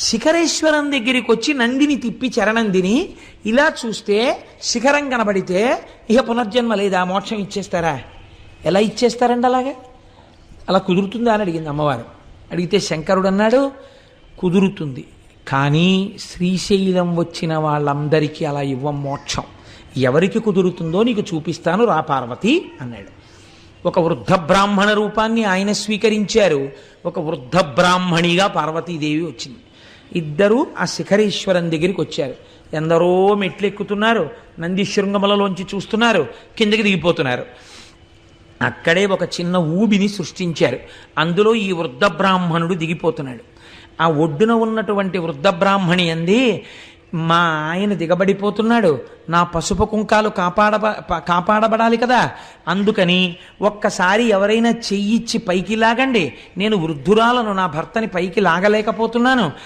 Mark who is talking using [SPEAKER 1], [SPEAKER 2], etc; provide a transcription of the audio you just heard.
[SPEAKER 1] శిఖరేశ్వరం దగ్గరికి వచ్చి నందిని తిప్పి చరణందిని ఇలా చూస్తే శిఖరం కనబడితే ఇక పునర్జన్మ లేదా, మోక్షం ఇచ్చేస్తారా? ఎలా ఇచ్చేస్తారండి అలాగే? అలా కుదురుతుందా అని అడిగింది అమ్మవారు. అడిగితే శంకరుడు అన్నాడు, కుదురుతుంది, కానీ శ్రీశైలం వచ్చిన వాళ్ళందరికీ అలా ఇవ్వం మోక్షం. ఎవరికి కుదురుతుందో నీకు చూపిస్తాను, రా పార్వతి అన్నాడు. ఒక వృద్ధ బ్రాహ్మణ రూపాన్ని ఆయన స్వీకరించారు, ఒక వృద్ధ బ్రాహ్మణిగా పార్వతీదేవి వచ్చింది. ఇద్దరూ ఆ శిఖరేశ్వరం దగ్గరికి వచ్చారు. ఎందరో మెట్లు ఎక్కుతున్నారు, నంది శృంగములలోంచి చూస్తున్నారు, కిందకి దిగిపోతున్నారు. అక్కడే ఒక చిన్న ఊబిని సృష్టించారు. అందులో ఈ వృద్ధ బ్రాహ్మణుడు దిగిపోతున్నాడు. ఆ ఒడ్డున ఉన్నటువంటి వృద్ధ బ్రాహ్మణి అంది, మా ఆయన దిగబడిపోతున్నాడు, నా పసుపు కుంకాలు కాపాడబడాలి కదా, అందుకని ఒక్కసారి ఎవరైనా చెయ్యిచ్చి పైకి లాగండి, నేను వృద్ధురాలను, నా భర్తని పైకి లాగలేకపోతున్నాను